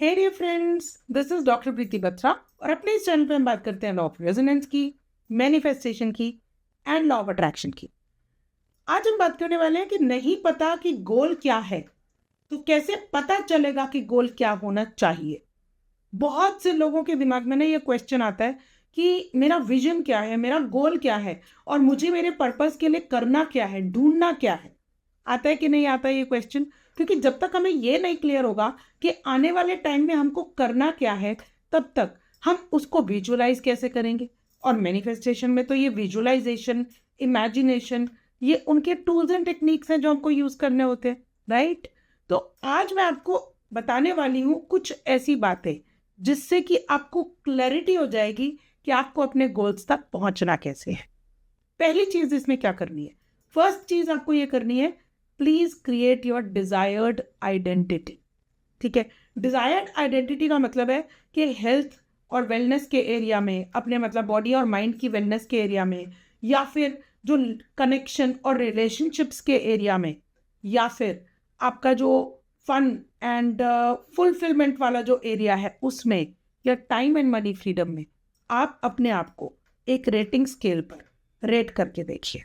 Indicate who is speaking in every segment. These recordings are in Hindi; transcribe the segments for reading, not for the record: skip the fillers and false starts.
Speaker 1: Hey dear friends, this is doctor Preeti Batra और अपने इस चैनल पे हम बात करते हैं लॉ ऑफ रेजोनेंस की, मैनिफेस्टेशन की एंड लॉ ऑफ अट्रैक्शन की। आज हम बात करने वाले हैं कि नहीं पता कि गोल क्या है तो कैसे पता चलेगा कि गोल क्या होना चाहिए। बहुत से लोगों के दिमाग में ना ये क्वेश्चन आता है कि मेरा विजन क्या है, मेरा गोल क्या है और मुझे मेरे पर्पस के लिए करना क्या है, ढूंढना क्या है। आता है कि नहीं आता है ये क्वेश्चन? क्योंकि जब तक हमें ये नहीं क्लियर होगा कि आने वाले टाइम में हमको करना क्या है, तब तक हम उसको विजुअलाइज कैसे करेंगे। और मैनिफेस्टेशन में तो ये विजुअलाइजेशन, इमेजिनेशन, ये उनके टूल्स एंड टेक्निक्स हैं जो हमको यूज करने होते हैं, राइट। तो आज मैं आपको बताने वाली हूँ कुछ ऐसी बातें जिससे कि आपको क्लैरिटी हो जाएगी कि आपको अपने गोल्स तक पहुंचना कैसे है। पहली चीज इसमें क्या करनी है? फर्स्ट चीज आपको ये करनी है, please create your desired identity. ठीक है, डिजायर्ड आइडेंटिटी का मतलब है कि हेल्थ और वेलनेस के एरिया में, अपने मतलब बॉडी और माइंड की वेलनेस के एरिया में, या फिर जो कनेक्शन और रिलेशनशिप्स के एरिया में, या फिर आपका जो फन एंड फुलफिलमेंट वाला जो एरिया है उसमें, या टाइम एंड मनी फ्रीडम में, आप अपने आप को एक रेटिंग स्केल पर रेट करके देखिए।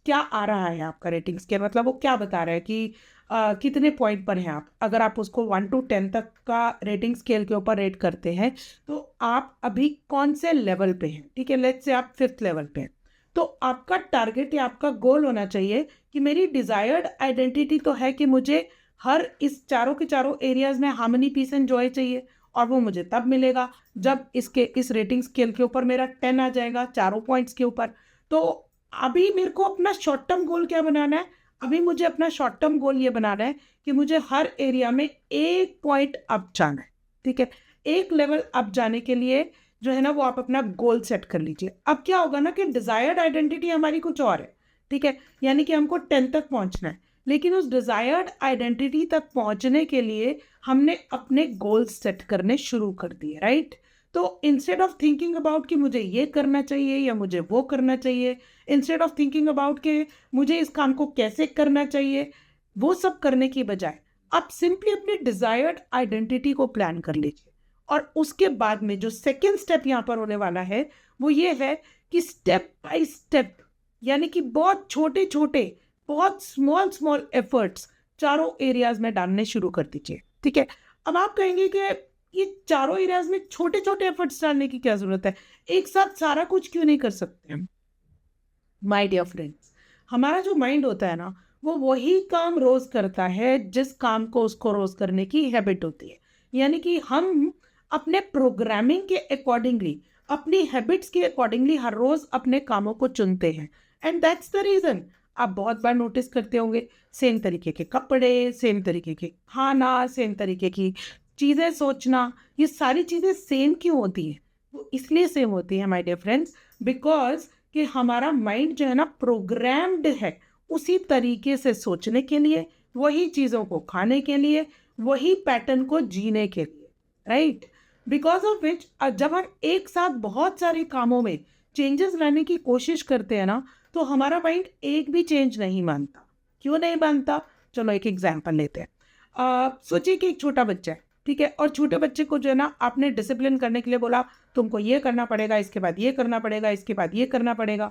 Speaker 1: क्या आ रहा है आपका रेटिंग स्केल? मतलब वो क्या बता रहा है कि कितने पॉइंट पर हैं आप। अगर आप उसको 1 to 10 तक का रेटिंग स्केल के ऊपर रेट करते हैं तो आप अभी कौन से लेवल पे हैं? ठीक है, लेट्स से आप 5th लेवल पे हैं। तो आपका टारगेट या आपका गोल होना चाहिए कि मेरी डिजायर्ड आइडेंटिटी तो है कि मुझे हर इस चारों के चारों एरियाज में हार्मनी, पीस एंड जॉय चाहिए। और वो मुझे तब मिलेगा जब इस रेटिंग स्केल के ऊपर मेरा 10 आ जाएगा, चारों पॉइंट्स के ऊपर। तो अभी मेरे को अपना शॉर्ट टर्म गोल क्या बनाना है? अभी मुझे अपना शॉर्ट टर्म गोल ये बनाना है कि मुझे हर एरिया में 1 पॉइंट अप जाना है। ठीक है, 1 लेवल अप जाने के लिए जो है ना, वो आप अपना गोल सेट कर लीजिए। अब क्या होगा ना कि डिजायर्ड आइडेंटिटी हमारी कुछ और है। ठीक है, यानी कि हमको 10 तक पहुंचना है, लेकिन उस डिजायर्ड आइडेंटिटी तक पहुंचने के लिए हमने अपने गोल्स सेट करने शुरू कर दिए, राइट। तो इंस्टेड ऑफ थिंकिंग अबाउट कि मुझे ये करना चाहिए या मुझे वो करना चाहिए, इंस्टेड ऑफ थिंकिंग अबाउट कि मुझे इस काम को कैसे करना चाहिए, वो सब करने की बजाय आप सिंपली अपनी डिजायर्ड आइडेंटिटी को प्लान कर लीजिए। और उसके बाद में जो सेकेंड स्टेप यहाँ पर होने वाला है वो ये है कि स्टेप बाय स्टेप, यानी कि बहुत छोटे छोटे, बहुत स्मॉल स्मॉल एफर्ट्स चारों एरियाज में डालने शुरू कर दीजिए। ठीक है, अब आप कहेंगे कि ये चारों एरियाज में छोटे छोटे एफर्ट्स डालने की क्या जरूरत है, एक साथ सारा कुछ क्यों नहीं कर सकते हम? माय डियर फ्रेंड्स, हमारा जो माइंड होता है ना, वो वही काम रोज करता है जिस काम को उसको रोज करने की हैबिट होती है। यानी कि हम अपने प्रोग्रामिंग के अकॉर्डिंगली, अपनी हैबिट्स के अकॉर्डिंगली हर रोज अपने कामों को चुनते हैं। एंड दैट्स द रीजन आप बहुत बार नोटिस करते होंगे, सेम तरीके के कपड़े, सेम तरीके के खाना, सेम तरीके की चीजें सोचना, ये सारी चीजें सेम क्यों होती हैं? वो इसलिए सेम होती है माय डियर फ्रेंड्स, बिकॉज कि हमारा माइंड जो है ना, प्रोग्राम्ड है उसी तरीके से सोचने के लिए, वही चीज़ों को खाने के लिए, वही पैटर्न को जीने के लिए, राइट। बिकॉज ऑफ विच जब हम एक साथ बहुत सारे कामों में चेंजेस लाने की कोशिश करते हैं ना, तो हमारा माइंड एक भी चेंज नहीं मानता। क्यों नहीं मानता? चलो एक एग्जाम्पल लेते हैं। सोचिए कि एक छोटा बच्चा है, ठीक है, और छोटे बच्चे को जो है ना आपने डिसिप्लिन करने के लिए बोला, तुमको ये करना पड़ेगा, इसके बाद ये करना पड़ेगा, इसके बाद ये करना पड़ेगा।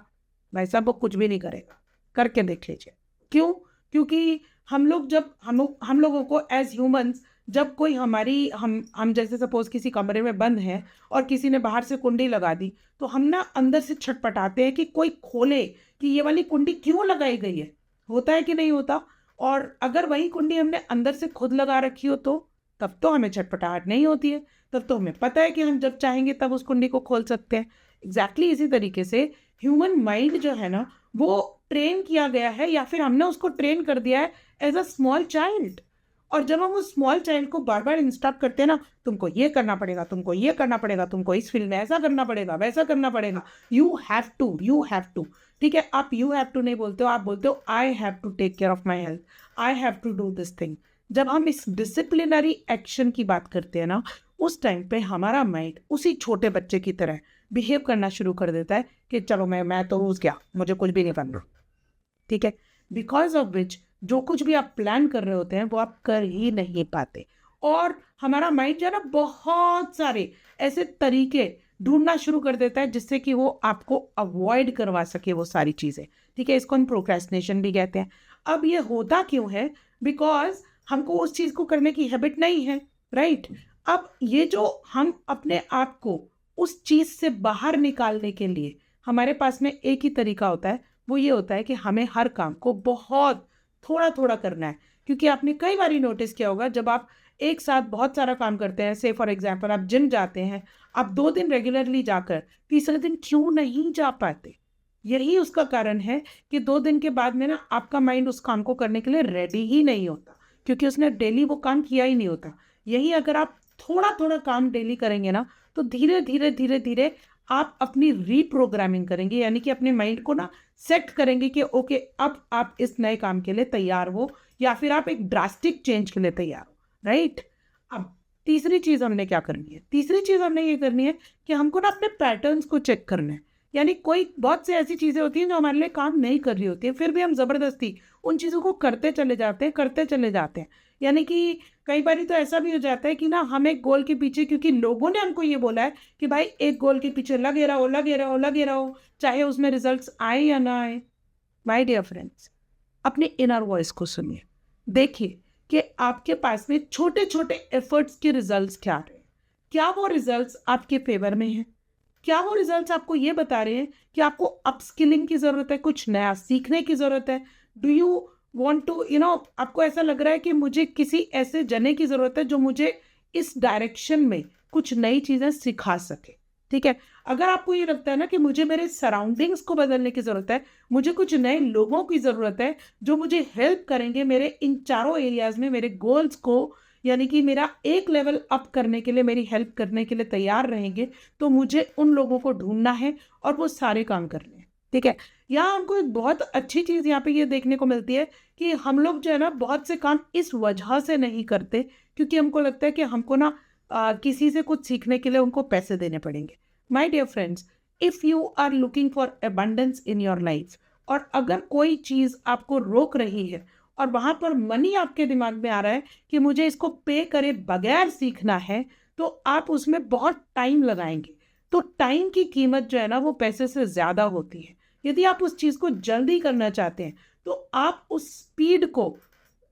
Speaker 1: भाई साहब वो कुछ भी नहीं करेगा। करके देख लीजिए। क्यों? क्योंकि हम लोग जब हम लोगों को एज ह्यूमंस, जब कोई हमारी हम जैसे सपोज किसी कमरे में बंद हैं और किसी ने बाहर से कुंडी लगा दी, तो हम ना अंदर से छटपटाते हैं कि कोई खोले कि ये वाली कुंडी क्यों लगाई गई है। होता है कि नहीं होता? और अगर वही कुंडी हमने अंदर से खुद लगा रखी हो तो तब तो हमें छटपटाहट नहीं होती है। तब तो हमें पता है कि हम जब चाहेंगे तब उस कुंडी को खोल सकते हैं। एग्जैक्टली इसी तरीके से ह्यूमन माइंड जो है ना, वो ट्रेन किया गया है, या फिर हमने उसको ट्रेन कर दिया है एज अ स्मॉल चाइल्ड। और जब हम उस स्मॉल चाइल्ड को बार बार इंस्ट्रक्ट करते हैं ना, तुमको ये करना पड़ेगा, तुमको ये करना पड़ेगा, तुमको इस फील्ड में ऐसा करना पड़ेगा, वैसा करना पड़ेगा, you have to, you have to. ठीक है, आप यू हैव टू नहीं बोलते हो, आप बोलते हो I have to take care of my health, I have to do this thing. जब हम इस डिसिप्लिनरी एक्शन की बात करते हैं ना, उस टाइम पे हमारा माइंड उसी छोटे बच्चे की तरह बिहेव करना शुरू कर देता है कि चलो मैं तो रोज गया, मुझे कुछ भी नहीं करना। ठीक है, बिकॉज ऑफ विच जो कुछ भी आप प्लान कर रहे होते हैं वो आप कर ही नहीं पाते। और हमारा माइंड जो है ना बहुत सारे ऐसे तरीके ढूंढना शुरू कर देता है जिससे कि वो आपको अवॉइड करवा सके वो सारी चीज़ें, ठीक है। इसको हम प्रोक्रेस्टिनेशन भी कहते हैं। अब ये होता क्यों है? बिकॉज हमको उस चीज़ को करने की हैबिट नहीं है, राइट। अब ये जो हम अपने आप को उस चीज़ से बाहर निकालने के लिए हमारे पास में एक ही तरीका होता है, वो ये होता है कि हमें हर काम को बहुत थोड़ा थोड़ा करना है। क्योंकि आपने कई बार नोटिस किया होगा, जब आप एक साथ बहुत सारा काम करते हैं, से फॉर एग्जांपल आप जिम जाते हैं, आप 2 दिन रेगुलरली जाकर तीसरे दिन क्यों नहीं जा पाते? यही उसका कारण है कि 2 दिन के बाद में ना आपका माइंड उस काम को करने के लिए रेडी ही नहीं होता, क्योंकि उसने डेली वो काम किया ही नहीं होता। यही अगर आप थोड़ा थोड़ा काम डेली करेंगे ना, तो धीरे धीरे धीरे धीरे आप अपनी रीप्रोग्रामिंग करेंगे, यानी कि अपने माइंड को ना सेट करेंगे कि ओके अब आप इस नए काम के लिए तैयार हो, या फिर आप एक ड्रास्टिक चेंज के लिए तैयार हो, राइट। अब तीसरी चीज़ हमने क्या करनी है? तीसरी चीज़ हमने ये करनी है कि हमको ना अपने पैटर्न्स को चेक करना है। यानी कोई बहुत सी ऐसी चीज़ें होती हैं जो हमारे लिए काम नहीं कर रही होती है, फिर भी हम ज़बरदस्ती उन चीज़ों को करते चले जाते हैं, करते चले जाते हैं। यानी कि कई बार तो ऐसा भी हो जाता है कि ना हम एक गोल के पीछे, क्योंकि लोगों ने हमको ये बोला है कि भाई एक गोल के पीछे लगे रहो लगे रहो लगे रहो, चाहे उसमें रिजल्ट्स आए या ना आए। माय डियर फ्रेंड्स, अपने इनर वॉइस को सुनिए, देखिए कि आपके पास में छोटे छोटे एफर्ट्स के रिजल्ट्स क्या आ रहे हैं। क्या वो रिजल्ट्स आपके फेवर में हैं? क्या वो रिजल्ट्स आपको ये बता रहे हैं कि आपको अपस्किलिंग की ज़रूरत है, कुछ नया सीखने की ज़रूरत है? डू यू वांट टू आपको ऐसा लग रहा है कि मुझे किसी ऐसे जने की ज़रूरत है जो मुझे इस डायरेक्शन में कुछ नई चीज़ें सिखा सके, ठीक है। अगर आपको ये लगता है ना कि मुझे मेरे सराउंडिंग्स को बदलने की ज़रूरत है, मुझे कुछ नए लोगों की ज़रूरत है जो मुझे हेल्प करेंगे मेरे इन चारों एरियाज़ में, मेरे गोल्स को यानी कि मेरा एक लेवल अप करने के लिए, मेरी हेल्प करने के लिए तैयार रहेंगे, तो मुझे उन लोगों को ढूंढना है और वो सारे काम करने हैं, ठीक है। यहाँ हमको एक बहुत अच्छी चीज़ यहाँ पे ये देखने को मिलती है कि हम लोग जो है ना बहुत से काम इस वजह से नहीं करते क्योंकि हमको लगता है कि हमको ना किसी से कुछ सीखने के लिए उनको पैसे देने पड़ेंगे। My dear friends, if you are looking for abundance in your life, और अगर कोई चीज़ आपको रोक रही है और वहाँ पर मनी आपके दिमाग में आ रहा है कि मुझे इसको पे करे बगैर सीखना है, तो आप उसमें बहुत टाइम लगाएंगे। तो टाइम की कीमत जो है ना वो पैसे से ज़्यादा होती है। यदि आप उस चीज़ को जल्दी करना चाहते हैं तो आप उस स्पीड को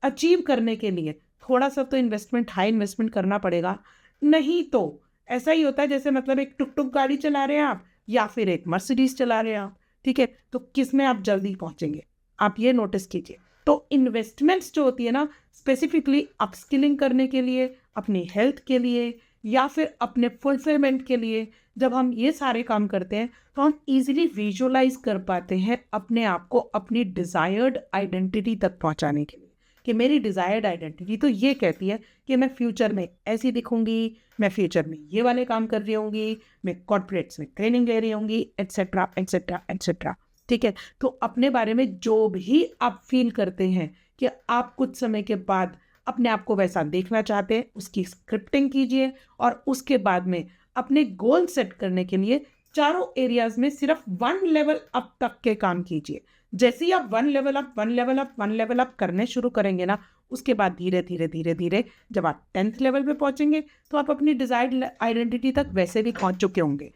Speaker 1: अचीव करने के लिए थोड़ा सा तो इन्वेस्टमेंट, हाई इन्वेस्टमेंट करना पड़ेगा। नहीं तो ऐसा ही होता है जैसे मतलब एक टुक टुक गाड़ी चला रहे हैं आप, या फिर एक मर्सिडीज चला रहे हैं आप, ठीक है। तो किस में आप जल्दी पहुंचेंगे? आप ये नोटिस कीजिए। तो इन्वेस्टमेंट्स जो होती है ना, स्पेसिफिकली अपस्किलिंग करने के लिए, अपनी हेल्थ के लिए, या फिर अपने फुलफिलमेंट के लिए, जब हम ये सारे काम करते हैं तो हम इजीली विजुअलाइज कर पाते हैं अपने आप को अपनी डिज़ायर्ड आइडेंटिटी तक पहुंचाने के लिए। कि मेरी डिज़ायर्ड आइडेंटिटी तो ये कहती है कि मैं फ्यूचर में ऐसी दिखूंगी, मैं फ्यूचर में ये वाले काम कर रही होंगी, मैं कॉर्पोरेट्स में ट्रेनिंग ले रही होंगी, एट्सेट्रा एट्सेट्रा एट्सेट्रा, ठीक है। तो अपने बारे में जो भी आप फील करते हैं कि आप कुछ समय के बाद अपने आप को वैसा देखना चाहते हैं, उसकी स्क्रिप्टिंग कीजिए और उसके बाद में अपने गोल सेट करने के लिए चारों एरियाज में सिर्फ 1 लेवल अप तक के काम कीजिए। जैसे ही आप 1 level up 1 level up 1 level up करने शुरू करेंगे ना, उसके बाद धीरे धीरे धीरे धीरे जब आप 10th लेवल पे पहुंचेंगे तो आप अपनी डिजायर्ड आइडेंटिटी तक वैसे भी पहुंच चुके होंगे।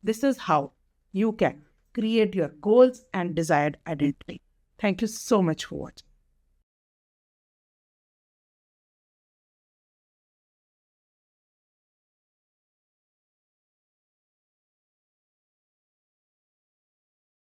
Speaker 1: This is how you can create your goals and desired identity. Thank you so much for watching.